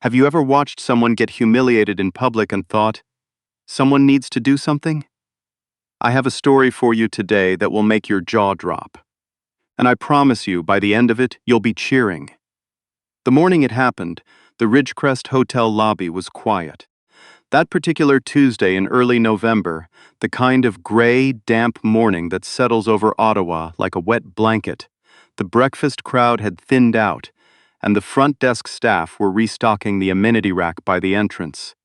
Have you ever watched someone get humiliated in public and thought, someone needs to do something? I have a story for you today that will make your jaw drop. And I promise you, by the end of it, you'll be cheering. The morning it happened, the Ridgecrest Hotel lobby was quiet. That particular Tuesday in early November, the kind of gray, damp morning that settles over Ottawa like a wet blanket, the breakfast crowd had thinned out, and the front desk staff were restocking the amenity rack by the entrance.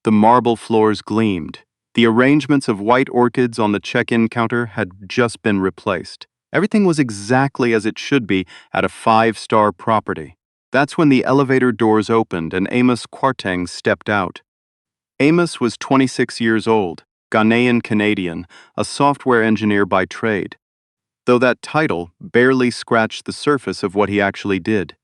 The marble floors gleamed. The arrangements of white orchids on the check-in counter had just been replaced. Everything was exactly as it should be at a five-star property. That's when the elevator doors opened and Amos Kwarteng stepped out. Amos was 26 years old, Ghanaian-Canadian, a software engineer by trade, though that title barely scratched the surface of what he actually did.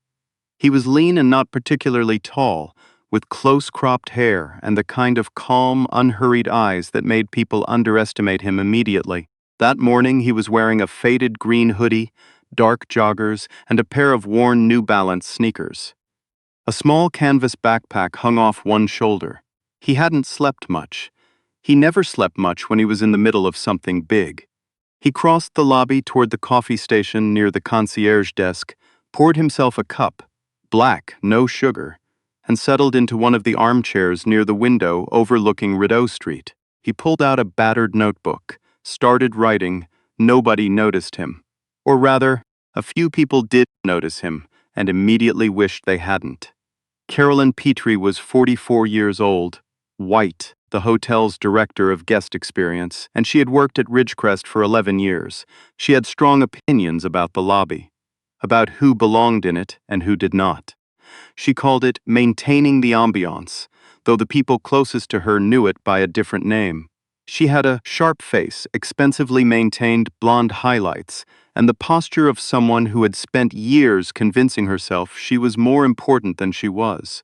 He was lean and not particularly tall, with close-cropped hair and the kind of calm, unhurried eyes that made people underestimate him immediately. That morning he was wearing a faded green hoodie, dark joggers, and a pair of worn New Balance sneakers. A small canvas backpack hung off one shoulder. He hadn't slept much. He never slept much when he was in the middle of something big. He crossed the lobby toward the coffee station near the concierge desk, poured himself a cup, black, no sugar, and settled into one of the armchairs near the window overlooking Rideau Street. He pulled out a battered notebook, started writing. Nobody noticed him. Or rather, a few people did notice him and immediately wished they hadn't. Carolyn Petrie was 44 years old, white, the hotel's director of guest experience, and she had worked at Ridgecrest for 11 years. She had strong opinions about the lobby, about who belonged in it and who did not. She called it maintaining the ambiance, though the people closest to her knew it by a different name. She had a sharp face, expensively maintained blonde highlights, and the posture of someone who had spent years convincing herself she was more important than she was.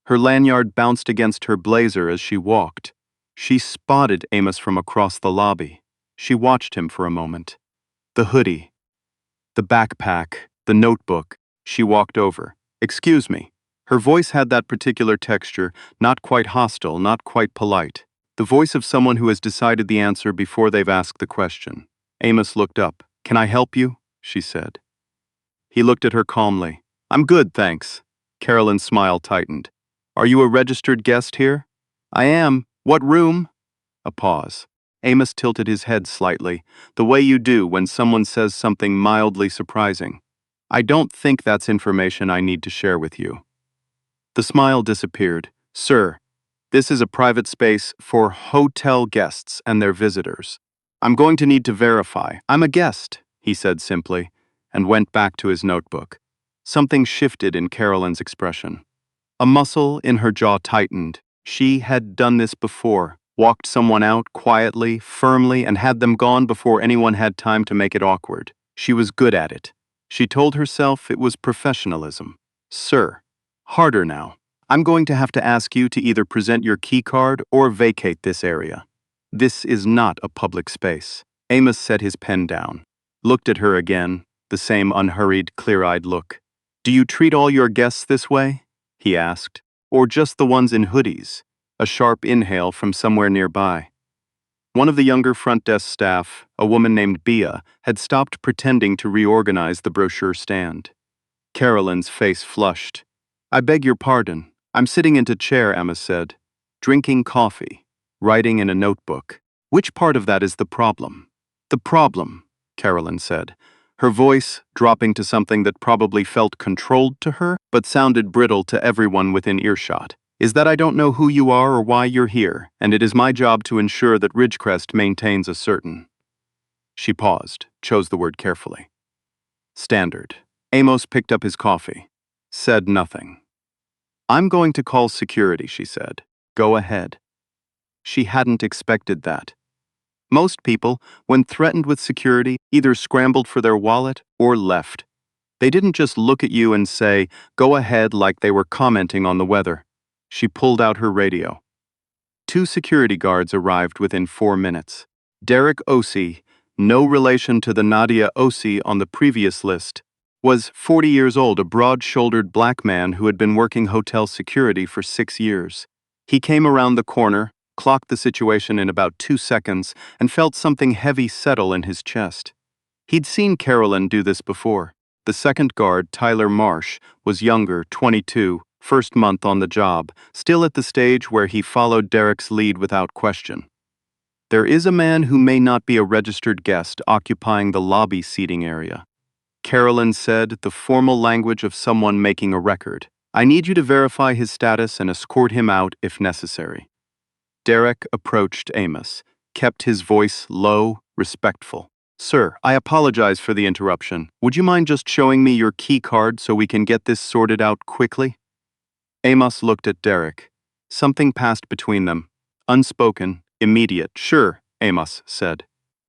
Her lanyard bounced against her blazer as she walked. She spotted Amos from across the lobby. She watched him for a moment. The hoodie, the backpack, the notebook. She walked over. "Excuse me." Her voice had that particular texture, not quite hostile, not quite polite. The voice of someone who has decided the answer before they've asked the question. Amos looked up. "Can I help you?" she said. He looked at her calmly. "I'm good, thanks." Carolyn's smile tightened. "Are you a registered guest here?" "I am. What room?" A pause. Amos tilted his head slightly, the way you do when someone says something mildly surprising. "I don't think that's information I need to share with you." The smile disappeared. "Sir, this is a private space for hotel guests and their visitors. I'm going to need to verify. I'm a guest," he said simply, and went back to his notebook. Something shifted in Carolyn's expression. A muscle in her jaw tightened. She had done this before, walked someone out quietly, firmly, and had them gone before anyone had time to make it awkward. She was good at it. She told herself it was professionalism. "Sir, harder now. I'm going to have to ask you to either present your key card or vacate this area. This is not a public space." Amos set his pen down, looked at her again, the same unhurried, clear-eyed look. "Do you treat all your guests this way?" he asked. "Or just the ones in hoodies?" A sharp inhale from somewhere nearby. One of the younger front desk staff, a woman named Bia, had stopped pretending to reorganize the brochure stand. Carolyn's face flushed. "I beg your pardon. I'm sitting into chair," Amos said. "Drinking coffee. Writing in a notebook. Which part of that is the problem?" "The problem," Carolyn said, her voice dropping to something that probably felt controlled to her, but sounded brittle to everyone within earshot, "is that I don't know who you are or why you're here, and it is my job to ensure that Ridgecrest maintains a certain—" She paused, chose the word carefully. "Standard." Amos picked up his coffee, said nothing. "I'm going to call security," she said. "Go ahead." She hadn't expected that. Most people, when threatened with security, either scrambled for their wallet or left. They didn't just look at you and say, "Go ahead," like they were commenting on the weather. She pulled out her radio. 2 security guards arrived within 4 minutes. Derek Ossie, no relation to the Nadia Ossie on the previous list, was 40 years old, a broad-shouldered black man who had been working hotel security for 6 years. He came around the corner, clocked the situation in about 2 seconds, and felt something heavy settle in his chest. He'd seen Carolyn do this before. The second guard, Tyler Marsh, was younger, 22, first month on the job, still at the stage where he followed Derek's lead without question. There is a man who may not be a registered guest occupying the lobby seating area. Carolyn said, the formal language of someone making a record. I need you to verify his status and escort him out if necessary. Derek approached Amos, kept his voice low, respectful. Sir, I apologize for the interruption. Would you mind just showing me your key card so we can get this sorted out quickly? Amos looked at Derek. Something passed between them. Unspoken, immediate. Sure, Amos said.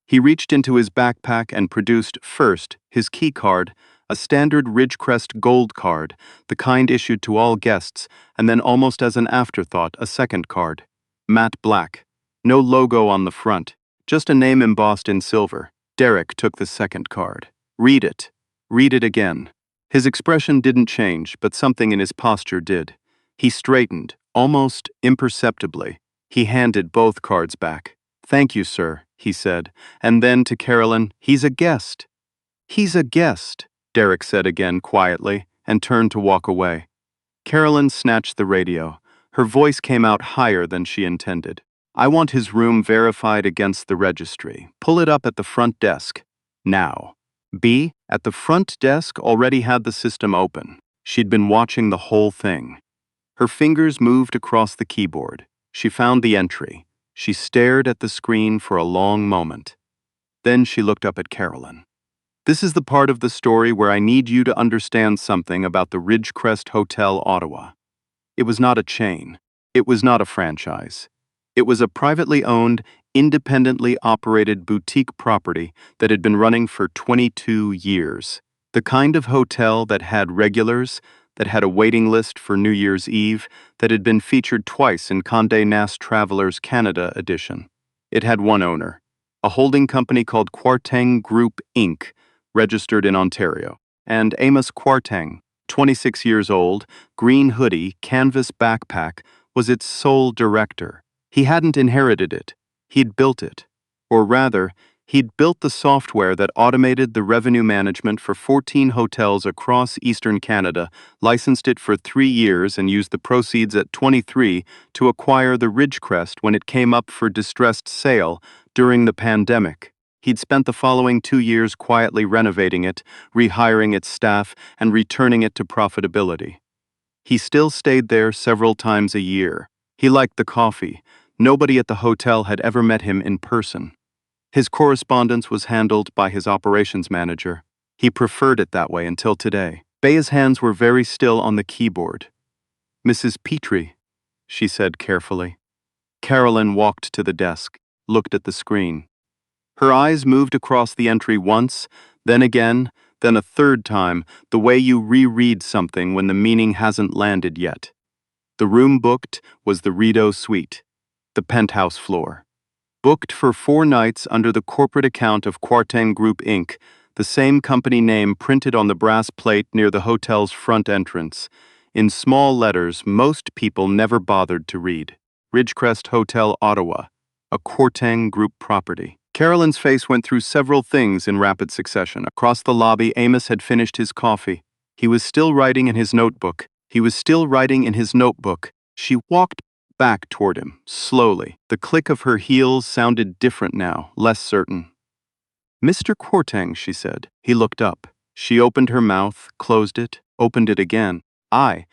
He reached into his backpack and produced, first, his key card, a standard Ridgecrest Gold card, the kind issued to all guests, and then almost as an afterthought, a second card. Matte black. No logo on the front, just a name embossed in silver. Derek took the second card. Read it. Read it again. His expression didn't change, but something in his posture did. He straightened, almost imperceptibly. He handed both cards back. Thank you, sir, he said, and then to Carolyn, he's a guest. He's a guest, Derek said again quietly, and turned to walk away. Carolyn snatched the radio. Her voice came out higher than she intended. I want his room verified against the registry. Pull it up at the front desk. Now. B, at the front desk, already had the system open. She'd been watching the whole thing. Her fingers moved across the keyboard. She found the entry. She stared at the screen for a long moment. Then she looked up at Carolyn. This is the part of the story where I need you to understand something about the Ridgecrest Hotel, Ottawa. It was not a chain. It was not a franchise. It was a privately owned, independently operated boutique property that had been running for 22 years. The kind of hotel that had regulars, that had a waiting list for New Year's Eve, that had been featured twice in Condé Nast Traveler's Canada edition. It had one owner, a holding company called Kwarteng Group Inc., registered in Ontario, and Amos Kwarteng, 26 years old, green hoodie, canvas backpack, was its sole director. He hadn't inherited it. He'd built it. Or rather, he'd built the software that automated the revenue management for 14 hotels across eastern Canada, licensed it for 3 years, and used the proceeds at 23 to acquire the Ridgecrest when it came up for distressed sale during the pandemic. He'd spent the following 2 years quietly renovating it, rehiring its staff, and returning it to profitability. He still stayed there several times a year. He liked the coffee. Nobody at the hotel had ever met him in person. His correspondence was handled by his operations manager. He preferred it that way until today. Bea's hands were very still on the keyboard. Mrs. Petrie, she said carefully. Carolyn walked to the desk, looked at the screen. Her eyes moved across the entry once, then again, then a third time, the way you reread something when the meaning hasn't landed yet. The room booked was the Rideau Suite, the penthouse floor. Booked for 4 nights under the corporate account of Kwarteng Group Inc., the same company name printed on the brass plate near the hotel's front entrance. In small letters most people never bothered to read. Ridgecrest Hotel, Ottawa, a Kwarteng Group property. Carolyn's face went through several things in rapid succession. Across the lobby, Amos had finished his coffee. He was still writing in his notebook. She walked back toward him, slowly. The click of her heels sounded different now, less certain. Mr. Kwarteng, she said. He looked up. She opened her mouth, closed it, opened it again. I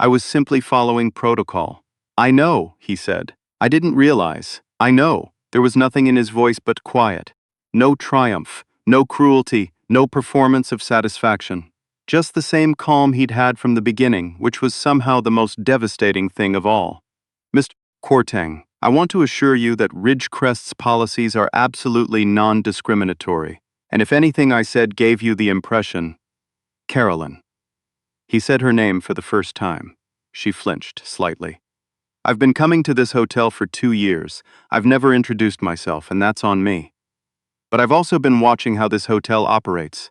was simply following protocol. I know, he said. I didn't realize. I know. There was nothing in his voice but quiet. No triumph, no cruelty, no performance of satisfaction. Just the same calm he'd had from the beginning, which was somehow the most devastating thing of all. Mr. Kwarteng, I want to assure you that Ridgecrest's policies are absolutely non-discriminatory, and if anything I said gave you the impression... Carolyn. He said her name for the first time. She flinched slightly. I've been coming to this hotel for 2 years. I've never introduced myself, and that's on me. But I've also been watching how this hotel operates.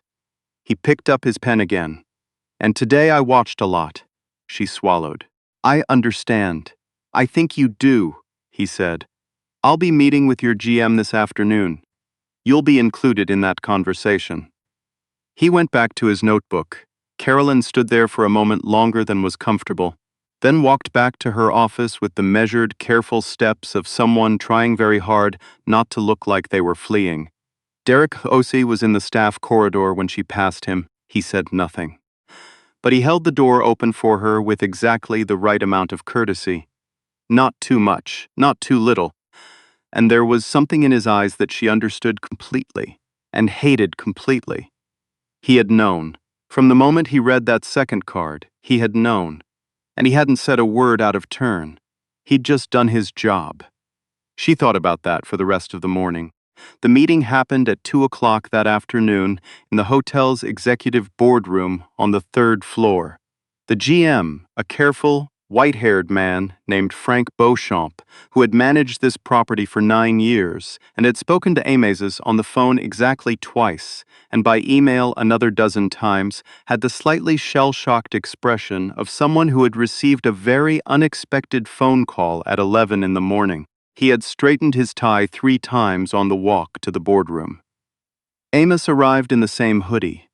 He picked up his pen again. "And today I watched a lot." She swallowed. "I understand. I think you do," he said. "I'll be meeting with your GM this afternoon. You'll be included in that conversation." He went back to his notebook. Carolyn stood there for a moment longer than was comfortable, then walked back to her office with the measured, careful steps of someone trying very hard not to look like they were fleeing. Derek Osei was in the staff corridor when she passed him. He said nothing. But he held the door open for her with exactly the right amount of courtesy. Not too much, not too little. And there was something in his eyes that she understood completely, and hated completely. He had known. From the moment he read that second card, he had known. And he hadn't said a word out of turn. He'd just done his job. She thought about that for the rest of the morning. The meeting happened at 2 o'clock that afternoon in the hotel's executive boardroom on the 3rd floor. The GM, a careful, white-haired man named Frank Beauchamp, who had managed this property for 9 years and had spoken to Amazes on the phone exactly twice, and by email another dozen times, had the slightly shell-shocked expression of someone who had received a very unexpected phone call at 11 in the morning. He had straightened his tie 3 times on the walk to the boardroom. Amos arrived in the same hoodie.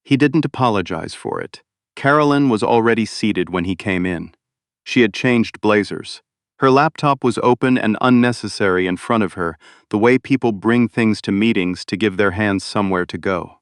He didn't apologize for it. Carolyn was already seated when he came in. She had changed blazers. Her laptop was open and unnecessary in front of her, the way people bring things to meetings to give their hands somewhere to go.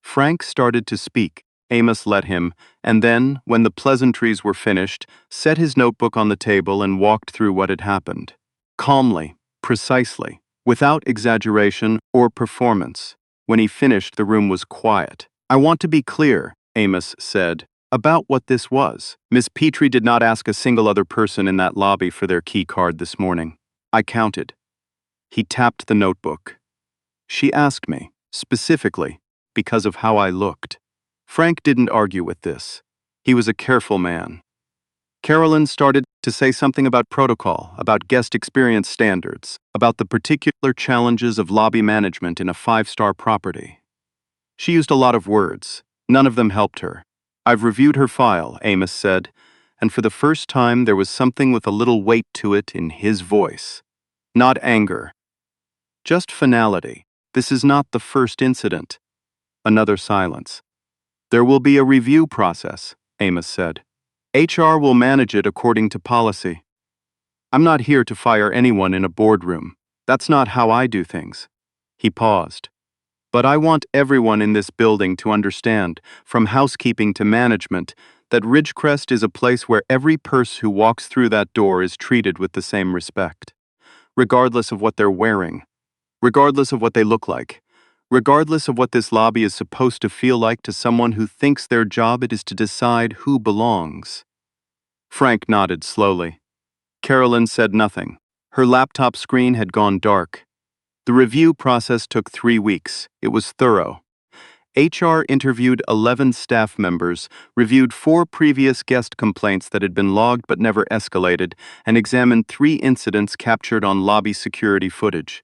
Frank started to speak. Amos let him, and then, when the pleasantries were finished, set his notebook on the table and walked through what had happened. Calmly, precisely, without exaggeration or performance. When he finished, the room was quiet. "I want to be clear," Amos said, "about what this was. Miss Petrie did not ask a single other person in that lobby for their key card this morning. I counted." He tapped the notebook. "She asked me, specifically, because of how I looked." Frank didn't argue with this. He was a careful man. Carolyn started to say something about protocol, about guest experience standards, about the particular challenges of lobby management in a 5-star property. She used a lot of words. None of them helped her. "I've reviewed her file," Amos said, and for the first time there was something with a little weight to it in his voice. Not anger. Just finality. "This is not the first incident." Another silence. "There will be a review process," Amos said. "HR will manage it according to policy. I'm not here to fire anyone in a boardroom. That's not how I do things." He paused. "But I want everyone in this building to understand, from housekeeping to management, that Ridgecrest is a place where every person who walks through that door is treated with the same respect. Regardless of what they're wearing. Regardless of what they look like. Regardless of what this lobby is supposed to feel like to someone who thinks their job it is to decide who belongs." Frank nodded slowly. Carolyn said nothing. Her laptop screen had gone dark. The review process took 3 weeks. It was thorough. HR interviewed 11 staff members, reviewed 4 previous guest complaints that had been logged but never escalated, and examined 3 incidents captured on lobby security footage.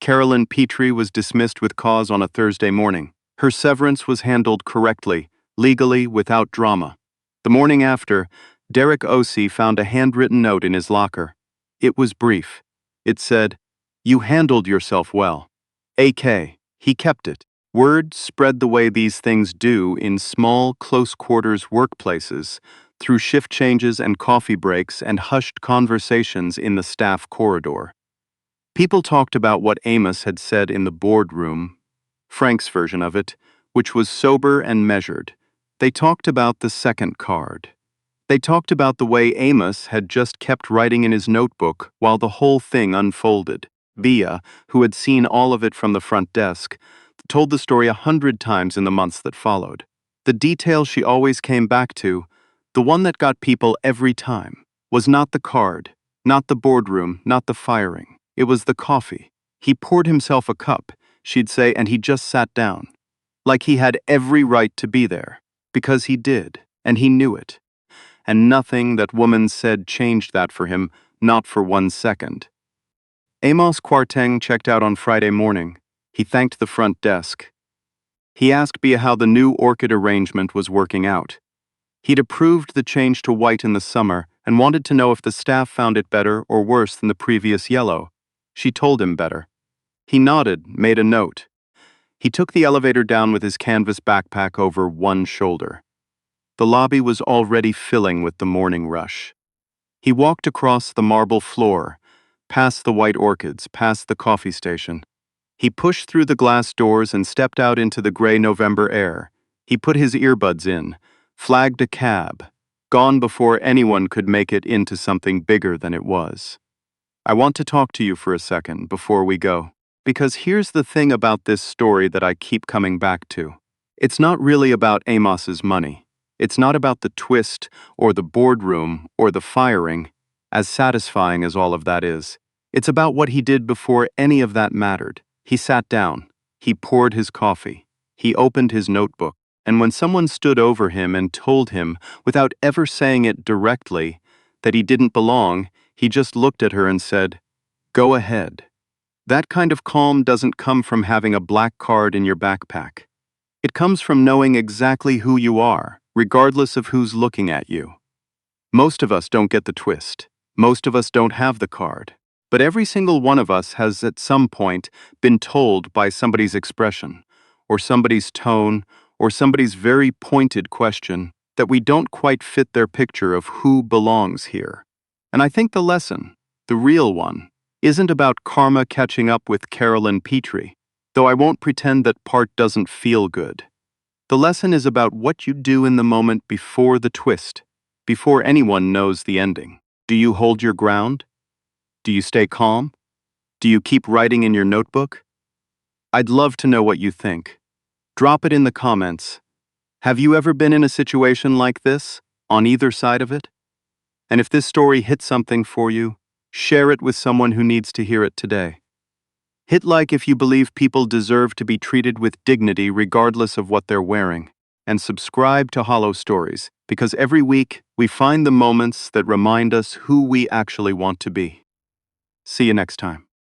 Carolyn Petrie was dismissed with cause on a Thursday morning. Her severance was handled correctly, legally, without drama. The morning after, Derek Osei found a handwritten note in his locker. It was brief. It said, "You handled yourself well. AK." He kept it. Word spread the way these things do in small, close-quarters workplaces, through shift changes and coffee breaks and hushed conversations in the staff corridor. People talked about what Amos had said in the boardroom, Frank's version of it, which was sober and measured. They talked about the second card. They talked about the way Amos had just kept writing in his notebook while the whole thing unfolded. Bia, who had seen all of it from the front desk, told the story 100 times in the months that followed. The detail she always came back to, the one that got people every time, was not the card, not the boardroom, not the firing. It was the coffee. He poured himself a cup, she'd say, and he just sat down. Like he had every right to be there. Because he did, and he knew it. And nothing that woman said changed that for him, not for 1 second. Amos Kwarteng checked out on Friday morning. He thanked the front desk. He asked Bea how the new orchid arrangement was working out. He'd approved the change to white in the summer and wanted to know if the staff found it better or worse than the previous yellow. She told him better. He nodded, made a note. He took the elevator down with his canvas backpack over one shoulder. The lobby was already filling with the morning rush. He walked across the marble floor, past the white orchids, past the coffee station. He pushed through the glass doors and stepped out into the gray November air. He put his earbuds in, flagged a cab, gone before anyone could make it into something bigger than it was. I want to talk to you for a second before we go, because here's the thing about this story that I keep coming back to. It's not really about Amos's money. It's not about the twist or the boardroom or the firing, as satisfying as all of that is. It's about what he did before any of that mattered. He sat down. He poured his coffee. He opened his notebook. And when someone stood over him and told him, without ever saying it directly, that he didn't belong, he just looked at her and said, "Go ahead." That kind of calm doesn't come from having a black card in your backpack. It comes from knowing exactly who you are, regardless of who's looking at you. Most of us don't get the twist. Most of us don't have the card. But every single one of us has at some point been told by somebody's expression, or somebody's tone, or somebody's very pointed question that we don't quite fit their picture of who belongs here. And I think the lesson, the real one, isn't about karma catching up with Carolyn Petrie, though I won't pretend that part doesn't feel good. The lesson is about what you do in the moment before the twist, before anyone knows the ending. Do you hold your ground? Do you stay calm? Do you keep writing in your notebook? I'd love to know what you think. Drop it in the comments. Have you ever been in a situation like this, on either side of it? And if this story hit something for you, share it with someone who needs to hear it today. Hit like if you believe people deserve to be treated with dignity regardless of what they're wearing. And subscribe to Hollow Stories, because every week we find the moments that remind us who we actually want to be. See you next time.